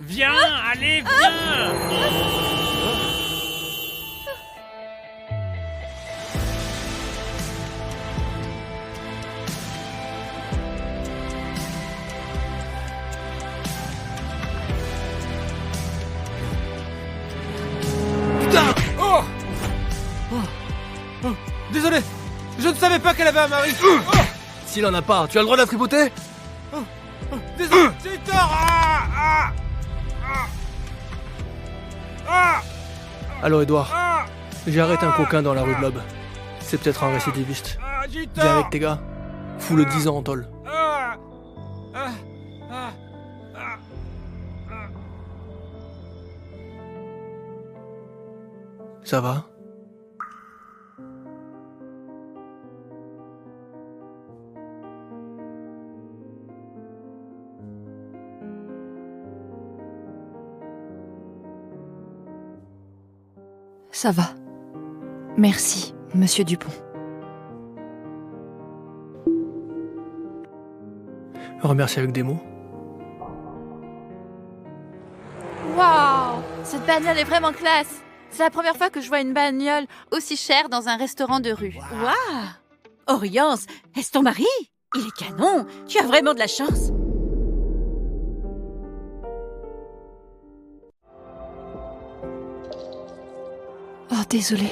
Viens, allez, viens. Putain! Oh! Désolé! Je ne savais pas qu'elle avait un mari! S'il en a pas, tu as le droit de la tripoter? Désolé! J'ai eu tort! Allô, Edouard. J'ai arrêté un coquin dans la rue de l'Aube. C'est peut-être un récidiviste. J'ai eu Viens tort! avec tes gars. Fous-le 10 ans en tôle. Ça va? Ça va. Merci, monsieur Dupont. Remercie avec des mots. Waouh! Cette bagnole est vraiment classe. C'est la première fois que je vois une bagnole aussi chère dans un restaurant de rue. Waouh! Oriance, est-ce ton mari? Il est canon. Tu as vraiment de la chance. Oh, désolé.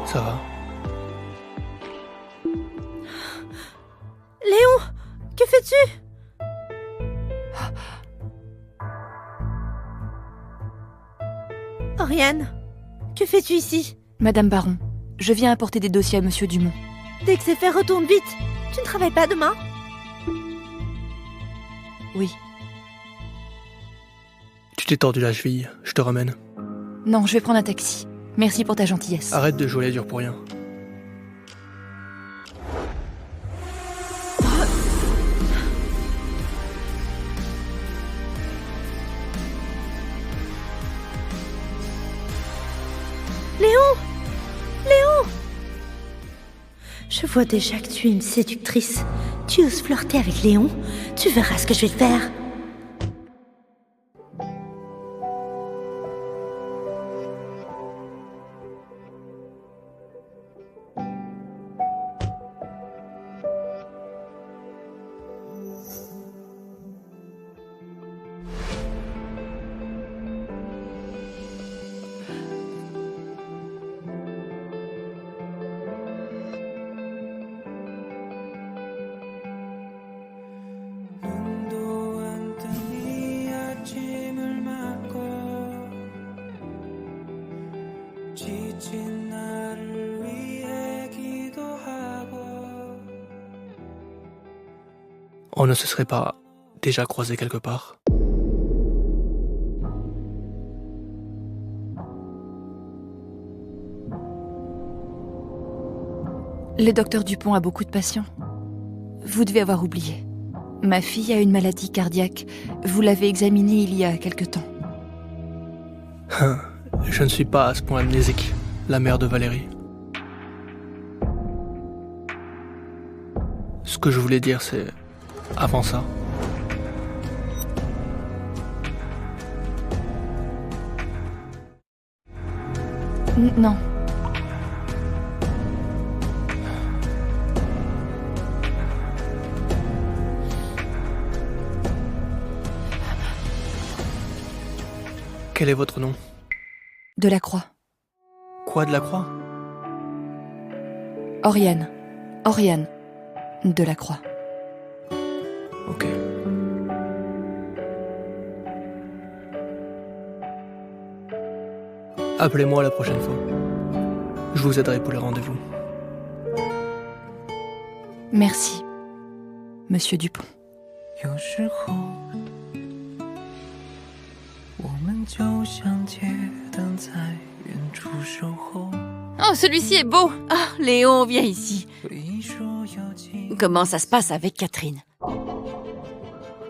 Ça va? Léon, que fais-tu? Oriane, que fais-tu ici? Madame Baron, je viens apporter des dossiers à monsieur Dumont. Dès que c'est fait, retourne vite. Tu ne travailles pas demain? Oui. Tu t'es tordu la cheville, je te ramène. Non, je vais prendre un taxi. Merci pour ta gentillesse. Arrête de jouer la dure pour rien. Je vois déjà que tu es une séductrice. Tu oses flirter avec Léon? Tu verras ce que je vais te faire. On ne se serait pas déjà croisé quelque part? Le docteur Dupont a beaucoup de patients. Vous devez avoir oublié. Ma fille a une maladie cardiaque. Vous l'avez examinée il y a quelque temps. Je ne suis pas à ce point amnésique, la mère de Valérie. Ce que je voulais dire, c'est... Avant ça... Non. Quel est votre nom? Delacroix. Quoi, Delacroix? Oriane. Oriane. Delacroix. Ok. Appelez-moi la prochaine fois. Je vous aiderai pour les rendez-vous. Merci, monsieur Dupont. 有时候，我们就像街灯在远处守候。 Oh, celui-ci est beau. Ah, Léon, viens ici. 一束有情 Comment ça se passe avec Catherine?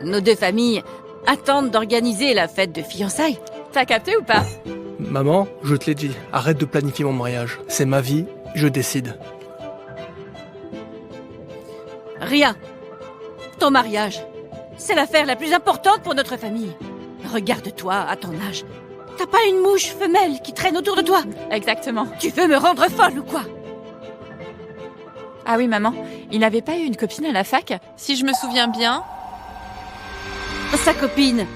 Nos deux familles attendent d'organiser la fête de fiançailles. T'as capté ou pas? Maman, je te l'ai dit, arrête de planifier mon mariage. C'est ma vie, je décide. Rien. Ton mariage, c'est l'affaire la plus importante pour notre famille. Regarde-toi à ton âge. T'as pas une mouche femelle qui traîne autour de toi? Exactement. Tu veux me rendre folle ou quoi? Ah oui, maman, il n'avait pas eu une copine à la fac? Si je me souviens bien. Sa copine.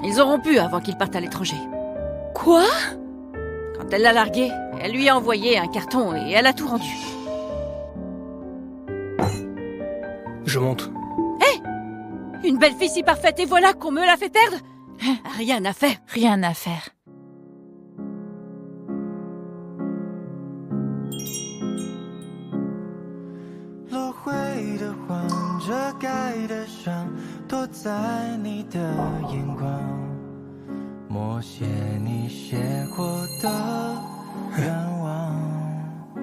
Ils ont rompu avant qu'il parte à l'étranger. Quoi? Quand elle l'a largué, elle lui a envoyé un carton et elle a tout rendu. Je monte. Une belle fille si parfaite et voilà qu'on me l'a fait perdre? Rien à faire. Rien à faire.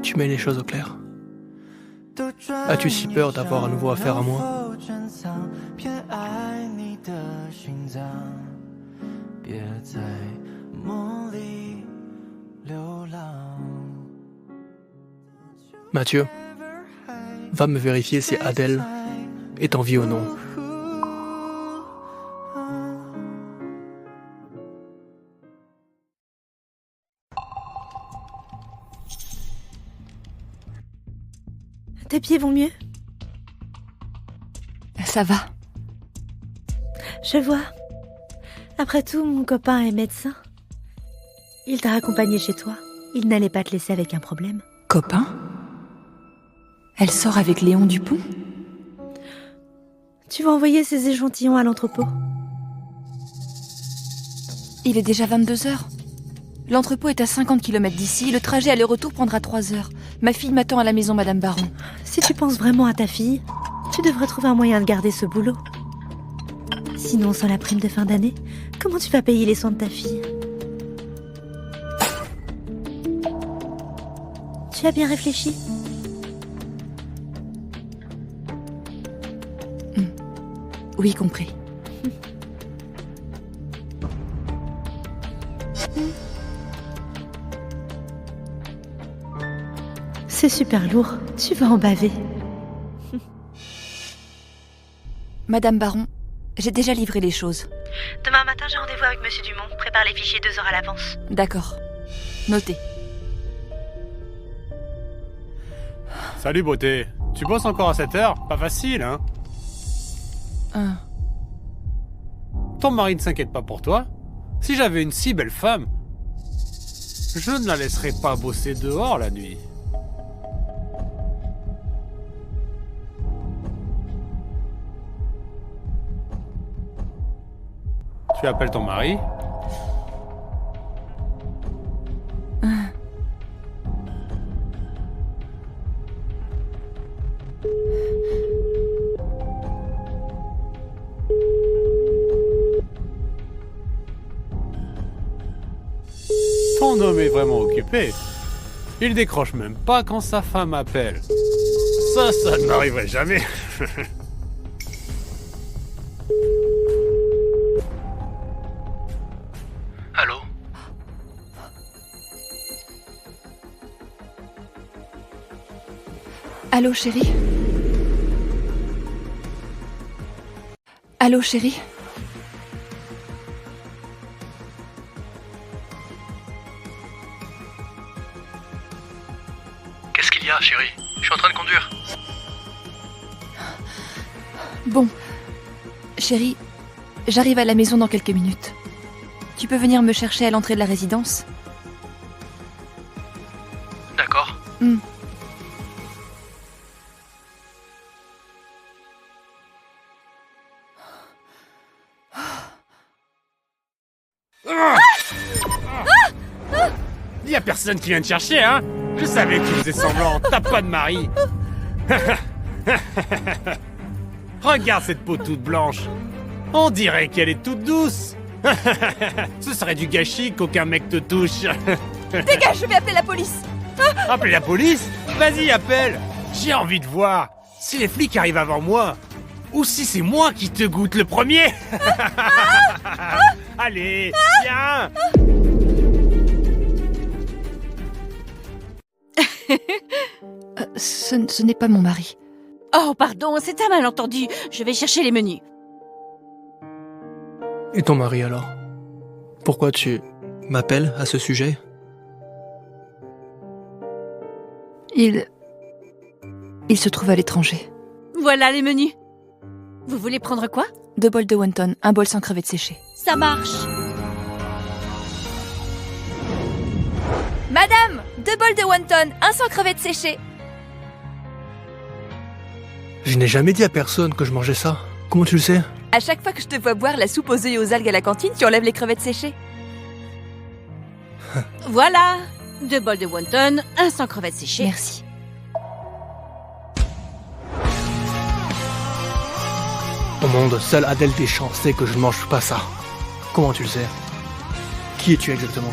Tu mets les choses au clair. As-tu si peur d'avoir à nouveau affaire à moi? Mathieu, va me vérifier si Adèle est en vie ou non. Tes pieds vont mieux? Ça va. Je vois. Après tout, mon copain est médecin. Il t'a accompagné chez toi. Il n'allait pas te laisser avec un problème. Copain? Elle sort avec Léon Dupont? Tu vas envoyer ces échantillons à l'entrepôt? Il est déjà 22h. L'entrepôt est à 50 km d'ici. Le trajet aller-retour prendra 3 heures. Ma fille m'attend à la maison, Madame Baron. Si tu penses vraiment à ta fille, tu devrais trouver un moyen de garder ce boulot. Sinon, sans la prime de fin d'année, comment tu vas payer les soins de ta fille? Tu as bien réfléchi? Oui, compris. C'est super lourd, tu vas en baver. Madame Baron, j'ai déjà livré les choses. Demain matin, j'ai rendez-vous avec Monsieur Dumont. Prépare les fichiers 2 heures à l'avance. D'accord. Notez. Salut beauté. Tu bosses encore à 7 heures? Pas facile, hein? Ton mari ne s'inquiète pas pour toi. Si j'avais une si belle femme, je ne la laisserais pas bosser dehors la nuit. Tu appelles ton mari? Ton homme est vraiment occupé. Il décroche même pas quand sa femme appelle. Ça ne m'arriverait jamais. Allô? Allô, chérie? Allô, chérie? Qu'est-ce qu'il y a, chérie? Je suis en train de conduire. Bon. Chérie, j'arrive à la maison dans quelques minutes. Tu peux venir me chercher à l'entrée de la résidence? D'accord. Y a personne qui vient te chercher, hein? Je savais que tu faisais semblant. T'as pas de mari. Regarde cette peau toute blanche. On dirait qu'elle est toute douce. Ce serait du gâchis qu'aucun mec te touche. Dégage, je vais appeler la police! Appelez la police? Vas-y, appelle. J'ai envie de voir si les flics arrivent avant moi ou si c'est moi qui te goûte le premier. Allez, viens. Ce n'est pas mon mari. Oh, pardon, c'est un malentendu. Je vais chercher les menus. Et ton mari alors? Pourquoi tu m'appelles à ce sujet? Il se trouve à l'étranger. Voilà les menus. Vous voulez prendre quoi? 2 bols de wonton, un bol sans crevettes séchées. Ça marche. Madame, 2 bols de wonton, un sans crevettes séchées. Je n'ai jamais dit à personne que je mangeais ça. Comment tu le sais? À chaque fois que je te vois boire la soupe aux œufs et aux algues à la cantine, tu enlèves les crevettes séchées. Voilà. 2 bols de wonton, un sans crevettes séchées. Merci. Au monde, seule Adèle Deschamps sait que je ne mange pas ça. Comment tu le sais? Qui es-tu exactement?